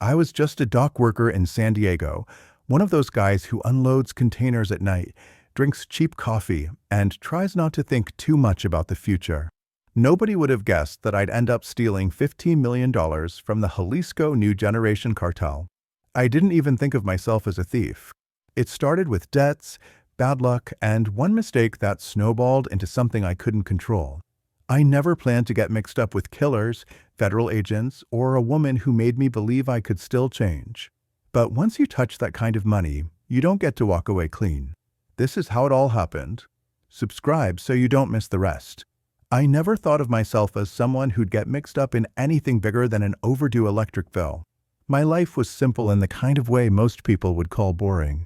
I was just a dock worker in San Diego, one of those guys who unloads containers at night, drinks cheap coffee, and tries not to think too much about the future. Nobody would have guessed that I'd end up stealing $15 million from the Jalisco New Generation Cartel. I didn't even think of myself as a thief. It started with debts, bad luck, and one mistake that snowballed into something I couldn't control. I never planned to get mixed up with killers, federal agents, or a woman who made me believe I could still change. But once you touch that kind of money, you don't get to walk away clean. This is how it all happened. Subscribe so you don't miss the rest. I never thought of myself as someone who'd get mixed up in anything bigger than an overdue electric bill. My life was simple in the kind of way most people would call boring.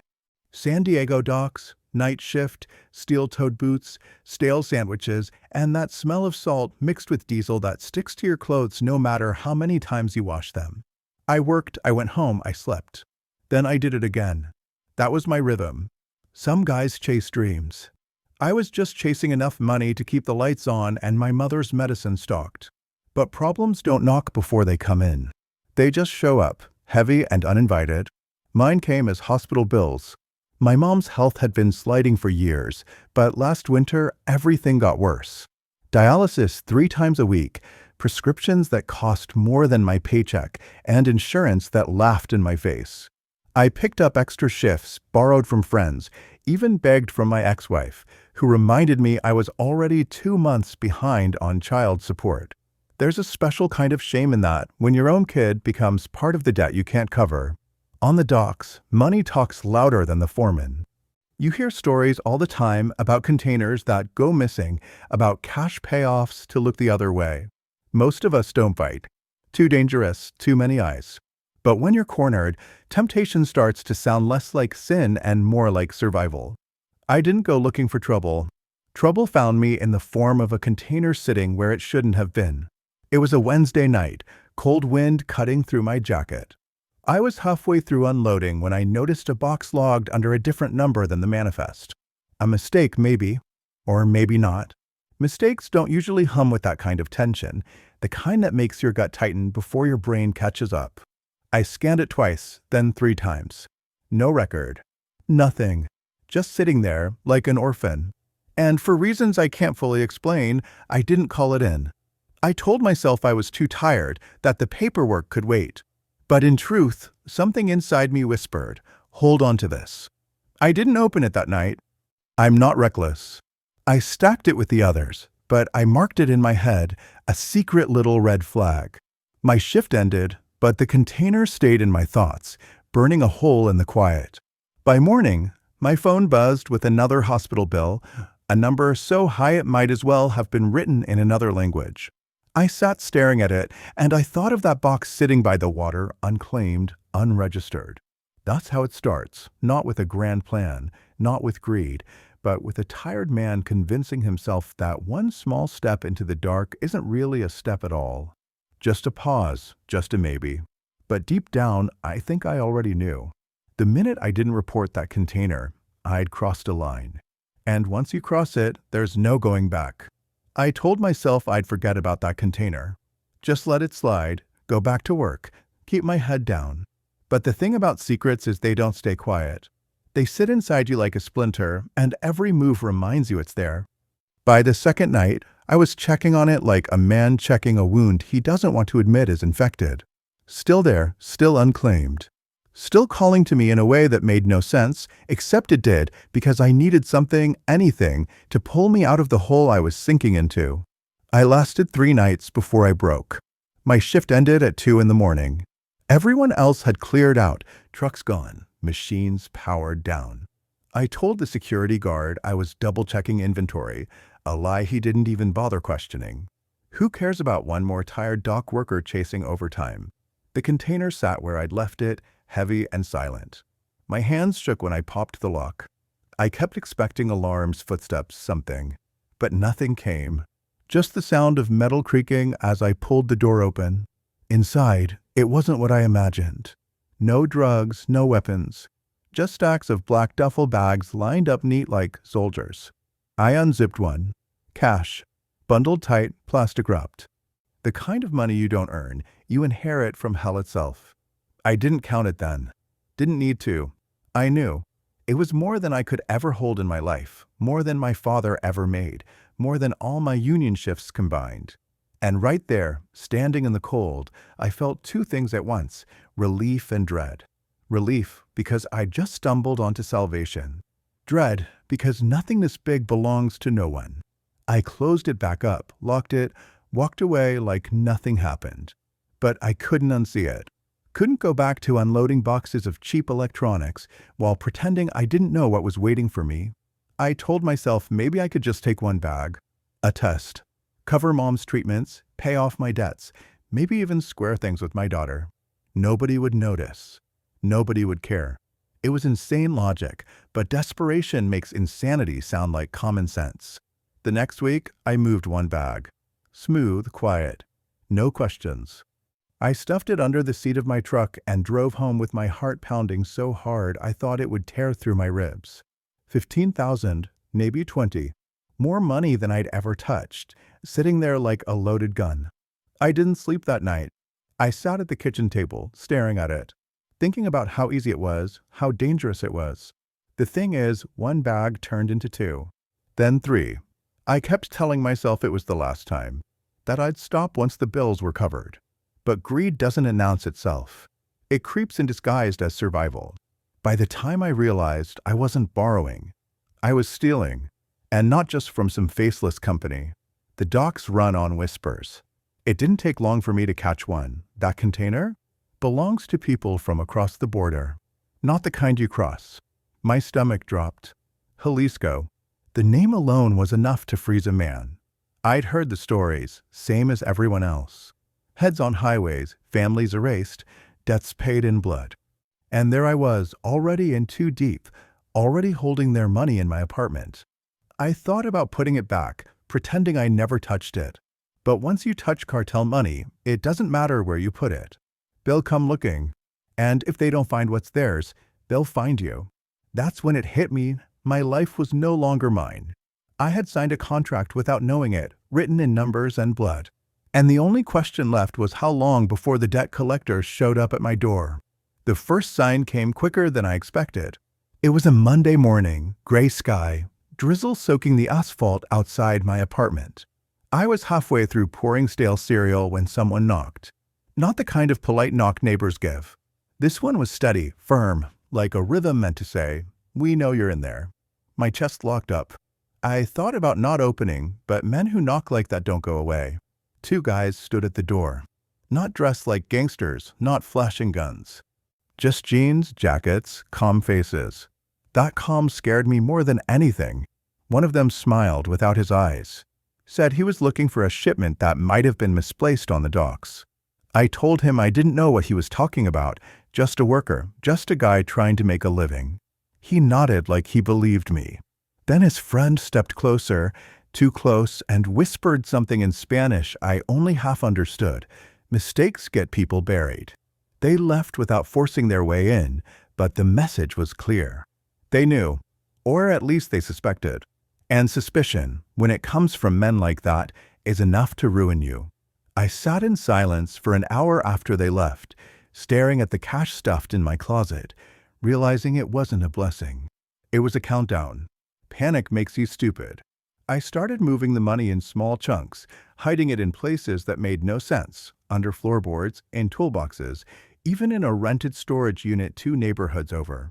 San Diego docks, night shift, steel-toed boots, stale sandwiches, and that smell of salt mixed with diesel that sticks to your clothes no matter how many times you wash them. I worked, I went home, I slept. Then I did it again. That was my rhythm. Some guys chase dreams. I was just chasing enough money to keep the lights on and my mother's medicine stocked. But problems don't knock before they come in. They just show up, heavy and uninvited. Mine came as hospital bills. My mom's health had been sliding for years, but last winter, everything got worse. Dialysis 3 times a week, prescriptions that cost more than my paycheck, and insurance that laughed in my face. I picked up extra shifts, borrowed from friends, even begged from my ex-wife, who reminded me I was already 2 months behind on child support. There's a special kind of shame in that when your own kid becomes part of the debt you can't cover. On the docks, money talks louder than the foreman. You hear stories all the time about containers that go missing, about cash payoffs to look the other way. Most of us don't bite. Too dangerous, too many eyes. But when you're cornered, temptation starts to sound less like sin and more like survival. I didn't go looking for trouble. Trouble found me in the form of a container sitting where it shouldn't have been. It was a Wednesday night, cold wind cutting through my jacket. I was halfway through unloading when I noticed a box logged under a different number than the manifest. A mistake, maybe, or maybe not. Mistakes don't usually hum with that kind of tension, the kind that makes your gut tighten before your brain catches up. I scanned it twice, then 3 times. No record. Nothing. Just sitting there, like an orphan. And for reasons I can't fully explain, I didn't call it in. I told myself I was too tired, that the paperwork could wait. But in truth, something inside me whispered, hold on to this. I didn't open it that night. I'm not reckless. I stacked it with the others, but I marked it in my head, a secret little red flag. My shift ended, but the container stayed in my thoughts, burning a hole in the quiet. By morning, my phone buzzed with another hospital bill, a number so high it might as well have been written in another language. I sat staring at it, and I thought of that box sitting by the water, unclaimed, unregistered. That's how it starts, not with a grand plan, not with greed, but with a tired man convincing himself that one small step into the dark isn't really a step at all. Just a pause, just a maybe. But deep down, I think I already knew. The minute I didn't report that container, I'd crossed a line. And once you cross it, there's no going back. I told myself I'd forget about that container. Just let it slide, go back to work, keep my head down. But the thing about secrets is they don't stay quiet. They sit inside you like a splinter, and every move reminds you it's there. By the second night, I was checking on it like a man checking a wound he doesn't want to admit is infected. Still there, still unclaimed. Still calling to me in a way that made no sense, except it did because I needed something, anything, to pull me out of the hole I was sinking into. I lasted 3 nights before I broke. My shift ended at 2 in the morning. Everyone else had cleared out, trucks gone, machines powered down. I told the security guard I was double-checking inventory, a lie he didn't even bother questioning. Who cares about one more tired dock worker chasing overtime? The container sat where I'd left it, heavy and silent. My hands shook when I popped the lock. I kept expecting alarms, footsteps, something. But nothing came. Just the sound of metal creaking as I pulled the door open. Inside, it wasn't what I imagined. No drugs, no weapons. Just stacks of black duffel bags lined up neat like soldiers. I unzipped one. Cash. Bundled tight, plastic wrapped. The kind of money you don't earn, you inherit from hell itself. I didn't count it then. Didn't need to. I knew. It was more than I could ever hold in my life, more than my father ever made, more than all my union shifts combined. And right there, standing in the cold, I felt two things at once, relief and dread. Relief, because I just stumbled onto salvation. Dread, because nothing this big belongs to no one. I closed it back up, locked it, walked away like nothing happened. But I couldn't unsee it. Couldn't go back to unloading boxes of cheap electronics while pretending I didn't know what was waiting for me. I told myself maybe I could just take one bag. A test. Cover mom's treatments, pay off my debts, maybe even square things with my daughter. Nobody would notice. Nobody would care. It was insane logic, but desperation makes insanity sound like common sense. The next week, I moved one bag. Smooth, quiet. No questions. I stuffed it under the seat of my truck and drove home with my heart pounding so hard I thought it would tear through my ribs. 15,000, maybe 20. More money than I'd ever touched, sitting there like a loaded gun. I didn't sleep that night. I sat at the kitchen table, staring at it, thinking about how easy it was, how dangerous it was. The thing is, one bag turned into two, then three. I kept telling myself it was the last time, that I'd stop once the bills were covered. But greed doesn't announce itself. It creeps in disguised as survival. By the time I realized I wasn't borrowing, I was stealing, and not just from some faceless company. The docks run on whispers. It didn't take long for me to catch one. That container belongs to people from across the border. Not the kind you cross. My stomach dropped. Jalisco. The name alone was enough to freeze a man. I'd heard the stories, same as everyone else. Heads on highways, families erased, debts paid in blood. And there I was, already in too deep, already holding their money in my apartment. I thought about putting it back, pretending I never touched it. But once you touch cartel money, it doesn't matter where you put it. They'll come looking. And if they don't find what's theirs, they'll find you. That's when it hit me. My life was no longer mine. I had signed a contract without knowing it, written in numbers and blood. And the only question left was how long before the debt collector showed up at my door. The first sign came quicker than I expected. It was a Monday morning, gray sky, drizzle soaking the asphalt outside my apartment. I was halfway through pouring stale cereal when someone knocked. Not the kind of polite knock neighbors give. This one was steady, firm, like a rhythm meant to say, "We know you're in there." My chest locked up. I thought about not opening, but men who knock like that don't go away. Two guys stood at the door. Not dressed like gangsters, not flashing guns. Just jeans, jackets, calm faces. That calm scared me more than anything. One of them smiled without his eyes. Said he was looking for a shipment that might have been misplaced on the docks. I told him I didn't know what he was talking about, just a worker, just a guy trying to make a living. He nodded like he believed me. Then his friend stepped closer, too close, and whispered something in Spanish I only half understood. Mistakes get people buried. They left without forcing their way in, but the message was clear. They knew, or at least they suspected. And suspicion, when it comes from men like that, is enough to ruin you. I sat in silence for an hour after they left, staring at the cash stuffed in my closet, realizing it wasn't a blessing. It was a countdown. Panic makes you stupid. I started moving the money in small chunks, hiding it in places that made no sense, under floorboards, in toolboxes, even in a rented storage unit 2 neighborhoods over.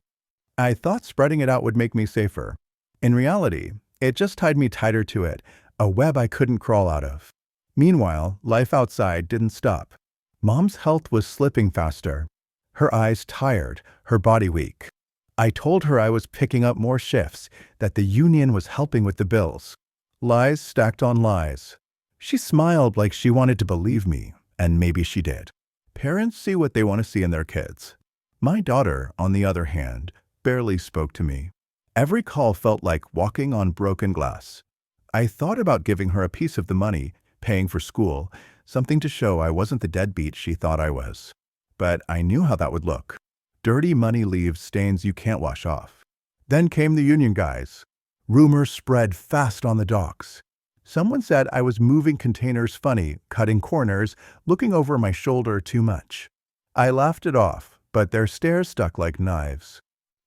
I thought spreading it out would make me safer. In reality, it just tied me tighter to it, a web I couldn't crawl out of. Meanwhile, life outside didn't stop. Mom's health was slipping faster. Her eyes tired, her body weak. I told her I was picking up more shifts, that the union was helping with the bills. Lies stacked on lies. She smiled like she wanted to believe me, and maybe she did. Parents see what they want to see in their kids. My daughter, on the other hand, barely spoke to me. Every call felt like walking on broken glass. I thought about giving her a piece of the money, paying for school, something to show I wasn't the deadbeat she thought I was. But I knew how that would look. Dirty money leaves stains you can't wash off. Then came the union guys. Rumors spread fast on the docks. Someone said I was moving containers funny, cutting corners, looking over my shoulder too much. I laughed it off, but their stares stuck like knives.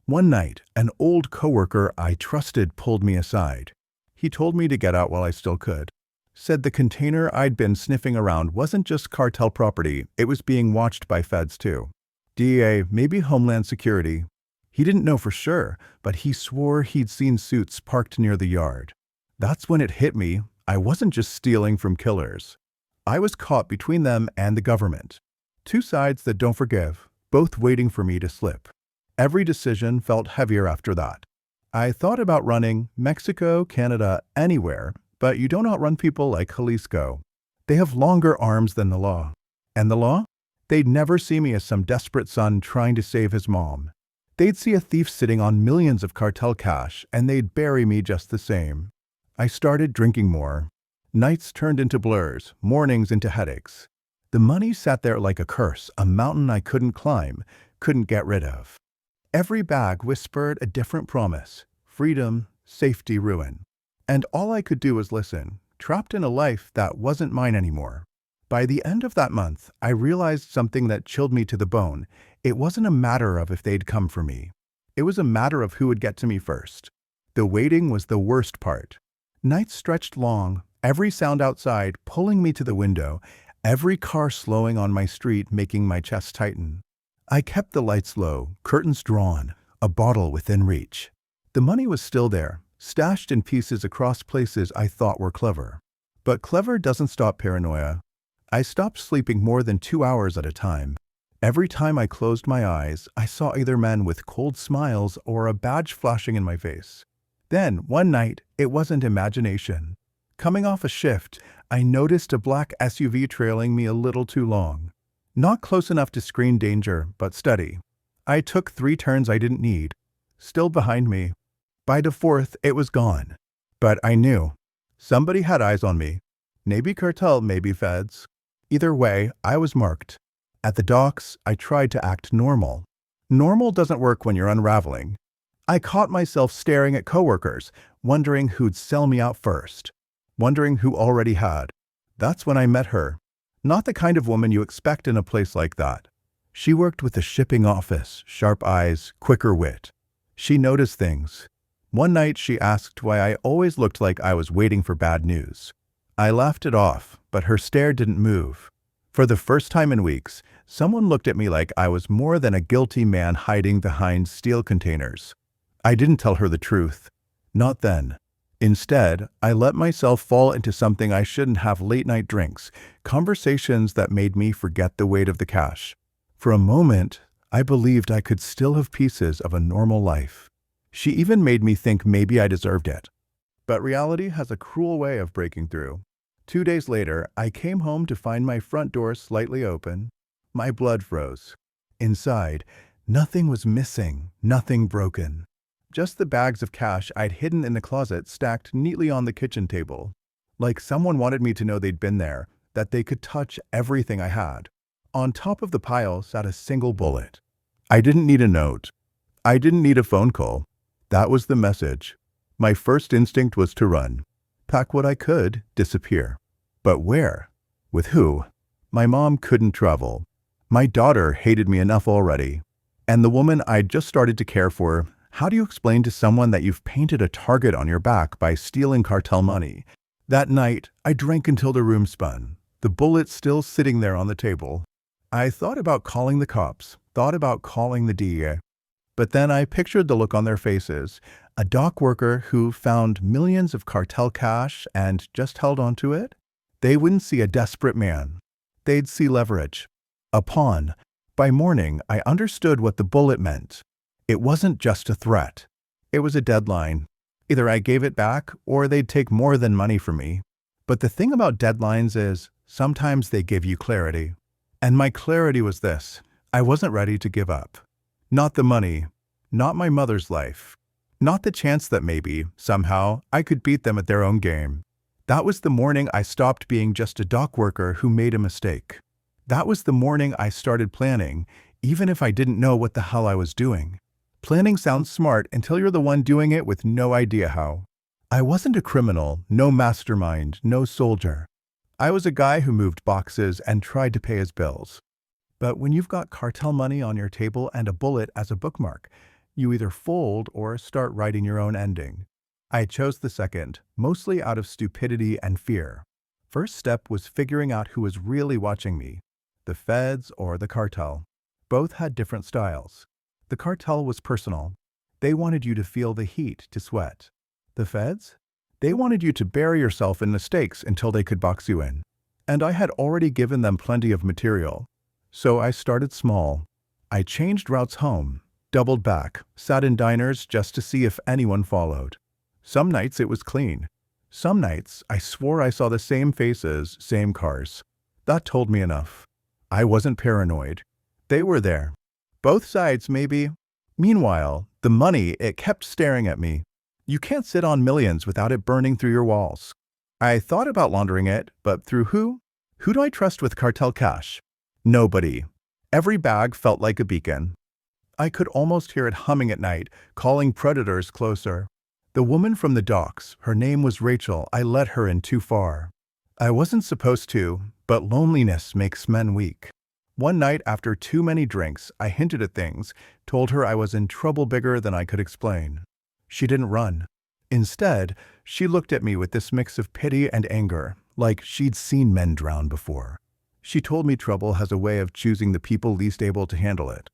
One night, an old coworker I trusted pulled me aside. He told me to get out while I still could. Said the container I'd been sniffing around wasn't just cartel property, it was being watched by feds too. DEA, maybe Homeland Security. He didn't know for sure, but he swore he'd seen suits parked near the yard. That's when it hit me. I wasn't just stealing from killers. I was caught between them and the government. Two sides that don't forgive, both waiting for me to slip. Every decision felt heavier after that. I thought about running Mexico, Canada, anywhere, but you don't outrun people like Jalisco. They have longer arms than the law. And the law? They'd never see me as some desperate son trying to save his mom. They'd see a thief sitting on millions of cartel cash, and they'd bury me just the same. I started drinking more. Nights turned into blurs, mornings into headaches. The money sat there like a curse, a mountain I couldn't climb, couldn't get rid of. Every bag whispered a different promise: freedom, safety, ruin. And all I could do was listen, trapped in a life that wasn't mine anymore. By the end of that month, I realized something that chilled me to the bone. It wasn't a matter of if they'd come for me. It was a matter of who would get to me first. The waiting was the worst part. Nights stretched long, every sound outside pulling me to the window, every car slowing on my street making my chest tighten. I kept the lights low, curtains drawn, a bottle within reach. The money was still there, stashed in pieces across places I thought were clever. But clever doesn't stop paranoia. I stopped sleeping more than 2 hours at a time. Every time I closed my eyes, I saw either men with cold smiles or a badge flashing in my face. Then, one night, it wasn't imagination. Coming off a shift, I noticed a black SUV trailing me a little too long. Not close enough to screen danger, but steady. I took 3 turns I didn't need. Still behind me. By the 4th, it was gone. But I knew. Somebody had eyes on me. Maybe cartel, maybe feds. Either way, I was marked. At the docks, I tried to act normal. Normal doesn't work when you're unraveling. I caught myself staring at coworkers, wondering who'd sell me out first. Wondering who already had. That's when I met her. Not the kind of woman you expect in a place like that. She worked with a shipping office, sharp eyes, quicker wit. She noticed things. One night she asked why I always looked like I was waiting for bad news. I laughed it off, but her stare didn't move. For the first time in weeks, someone looked at me like I was more than a guilty man hiding behind steel containers. I didn't tell her the truth. Not then. Instead, I let myself fall into something I shouldn't have: late-night drinks, conversations that made me forget the weight of the cash. For a moment, I believed I could still have pieces of a normal life. She even made me think maybe I deserved it. But reality has a cruel way of breaking through. 2 days later, I came home to find my front door slightly open. My blood froze. Inside, nothing was missing, nothing broken. Just the bags of cash I'd hidden in the closet stacked neatly on the kitchen table. Like someone wanted me to know they'd been there, that they could touch everything I had. On top of the pile sat a single bullet. I didn't need a note. I didn't need a phone call. That was the message. My first instinct was to run. Pack what I could, disappear. But where? With who? My mom couldn't travel. My daughter hated me enough already. And the woman I'd just started to care for, how do you explain to someone that you've painted a target on your back by stealing cartel money? That night, I drank until the room spun, the bullet still sitting there on the table. I thought about calling the cops, thought about calling the DEA. But then I pictured the look on their faces, a dock worker who found millions of cartel cash and just held on to it. They wouldn't see a desperate man. They'd see leverage. A pawn. By morning, I understood what the bullet meant. It wasn't just a threat. It was a deadline. Either I gave it back or they'd take more than money from me. But the thing about deadlines is, sometimes they give you clarity. And my clarity was this: I wasn't ready to give up. Not the money, not my mother's life, not the chance that maybe, somehow, I could beat them at their own game. That was the morning I stopped being just a dock worker who made a mistake. That was the morning I started planning, even if I didn't know what the hell I was doing. Planning sounds smart until you're the one doing it with no idea how. I wasn't a criminal, no mastermind, no soldier. I was a guy who moved boxes and tried to pay his bills. But when you've got cartel money on your table and a bullet as a bookmark, you either fold or start writing your own ending. I chose the second, mostly out of stupidity and fear. First step was figuring out who was really watching me, the feds or the cartel. Both had different styles. The cartel was personal. They wanted you to feel the heat, to sweat. The feds? They wanted you to bury yourself in mistakes until they could box you in. And I had already given them plenty of material. So I started small. I changed routes home, doubled back, sat in diners just to see if anyone followed. Some nights it was clean. Some nights I swore I saw the same faces, same cars. That told me enough. I wasn't paranoid. They were there. Both sides, maybe. Meanwhile, the money, it kept staring at me. You can't sit on millions without it burning through your walls. I thought about laundering it, but through who? Who do I trust with cartel cash? Nobody. Every bag felt like a beacon. I could almost hear it humming at night, calling predators closer. The woman from the docks, her name was Rachel, I let her in too far. I wasn't supposed to, but loneliness makes men weak. One night after too many drinks, I hinted at things, told her I was in trouble bigger than I could explain. She didn't run. Instead, she looked at me with this mix of pity and anger, like she'd seen men drown before. She told me trouble has a way of choosing the people least able to handle it.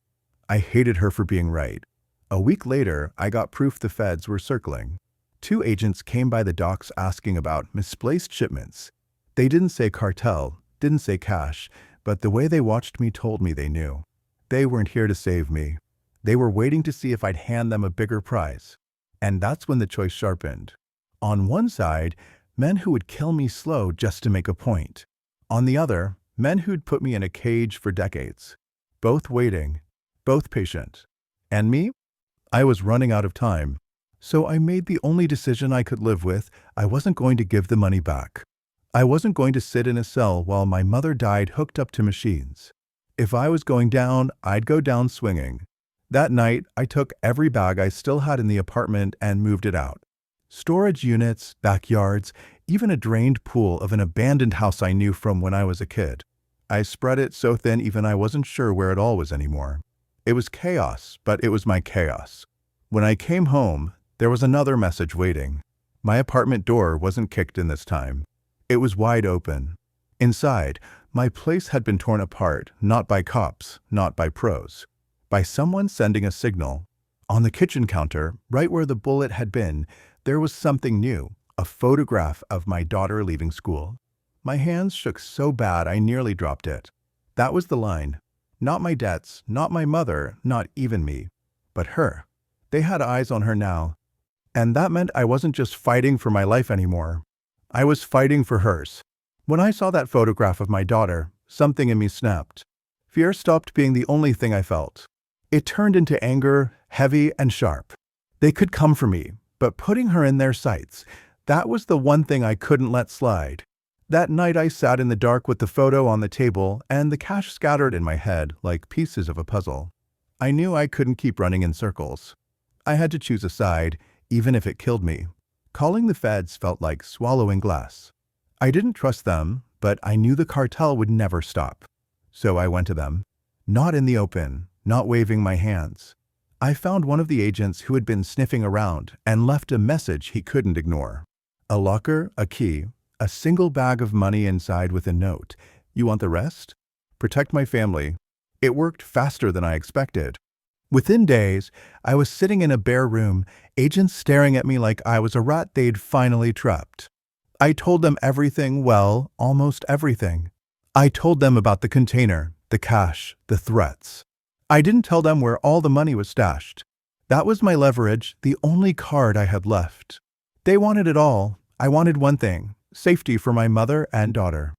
I hated her for being right. A week later, I got proof the feds were circling. 2 agents came by the docks asking about misplaced shipments. They didn't say cartel, didn't say cash, but the way they watched me told me they knew. They weren't here to save me. They were waiting to see if I'd hand them a bigger prize. And that's when the choice sharpened. On one side, men who would kill me slow just to make a point. On the other, men who'd put me in a cage for decades. Both waiting, both patient. And me? I was running out of time. So I made the only decision I could live with. I wasn't going to give the money back. I wasn't going to sit in a cell while my mother died hooked up to machines. If I was going down, I'd go down swinging. That night, I took every bag I still had in the apartment and moved it out. Storage units, backyards, even a drained pool of an abandoned house I knew from when I was a kid. I spread it so thin even I wasn't sure where it all was anymore. It was chaos, but it was my chaos. When I came home, there was another message waiting. My apartment door wasn't kicked in this time. It was wide open. Inside, my place had been torn apart, not by cops, not by pros, by someone sending a signal. On the kitchen counter, right where the bullet had been, there was something new, a photograph of my daughter leaving school. My hands shook so bad I nearly dropped it. That was the line. Not my debts, not my mother, not even me, but her. They had eyes on her now. And that meant I wasn't just fighting for my life anymore. I was fighting for hers. When I saw that photograph of my daughter, something in me snapped. Fear stopped being the only thing I felt. It turned into anger, heavy and sharp. They could come for me, but putting her in their sights, that was the one thing I couldn't let slide. That night I sat in the dark with the photo on the table and the cash scattered in my head like pieces of a puzzle. I knew I couldn't keep running in circles. I had to choose a side, even if it killed me. Calling the feds felt like swallowing glass. I didn't trust them, but I knew the cartel would never stop. So I went to them. Not in the open, not waving my hands. I found one of the agents who had been sniffing around and left a message he couldn't ignore. A locker, a key, a single bag of money inside with a note. You want the rest? Protect my family. It worked faster than I expected. Within days, I was sitting in a bare room, agents staring at me like I was a rat they'd finally trapped. I told them everything, well, almost everything. I told them about the container, the cash, the threats. I didn't tell them where all the money was stashed. That was my leverage, the only card I had left. They wanted it all. I wanted one thing, safety for my mother and daughter.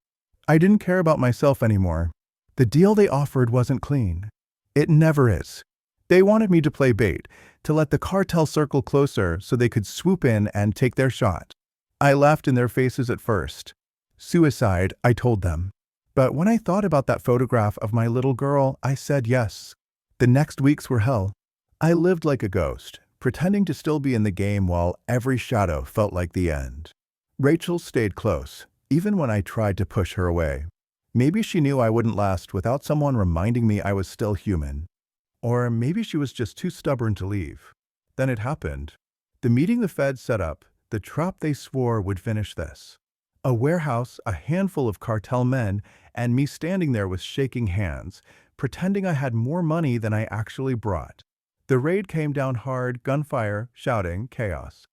I didn't care about myself anymore. The deal they offered wasn't clean. It never is. They wanted me to play bait, to let the cartel circle closer so they could swoop in and take their shot. I laughed in their faces at first. Suicide, I told them. But when I thought about that photograph of my little girl, I said yes. The next weeks were hell. I lived like a ghost, pretending to still be in the game while every shadow felt like the end. Rachel stayed close, even when I tried to push her away. Maybe she knew I wouldn't last without someone reminding me I was still human. Or maybe she was just too stubborn to leave. Then it happened. The meeting the feds set up, the trap they swore would finish this. A warehouse, a handful of cartel men, and me standing there with shaking hands, pretending I had more money than I actually brought. The raid came down hard, gunfire, shouting, chaos.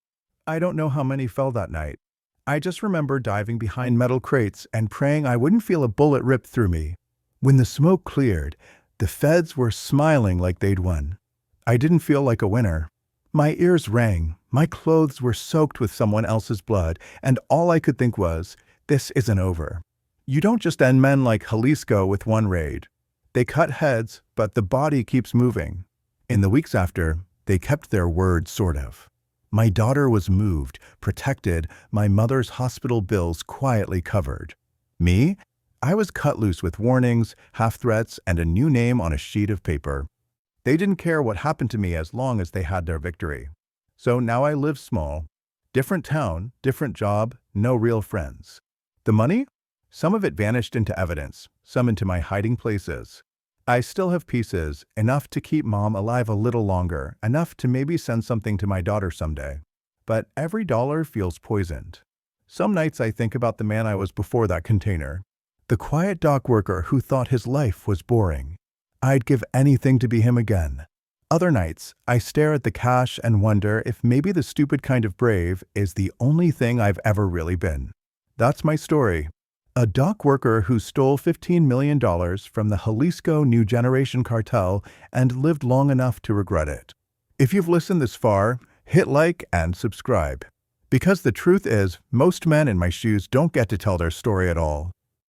I don't know how many fell that night. I just remember diving behind metal crates and praying I wouldn't feel a bullet rip through me. When the smoke cleared, the feds were smiling like they'd won. I didn't feel like a winner. My ears rang, my clothes were soaked with someone else's blood, and all I could think was, this isn't over. You don't just end men like Jalisco with one raid. They cut heads, but the body keeps moving. In the weeks after, they kept their word, sort of. My daughter was moved, protected, my mother's hospital bills quietly covered. Me? I was cut loose with warnings, half-threats, and a new name on a sheet of paper. They didn't care what happened to me as long as they had their victory. So now I live small. Different town, different job, no real friends. The money? Some of it vanished into evidence, some into my hiding places. I still have pieces, enough to keep Mom alive a little longer, enough to maybe send something to my daughter someday. But every dollar feels poisoned. Some nights I think about the man I was before that container. The quiet dock worker who thought his life was boring. I'd give anything to be him again. Other nights, I stare at the cash and wonder if maybe the stupid kind of brave is the only thing I've ever really been. That's my story. A dock worker who stole $15 million from the Jalisco New Generation Cartel and lived long enough to regret it. If you've listened this far, hit like and subscribe. Because the truth is, most men in my shoes don't get to tell their story at all.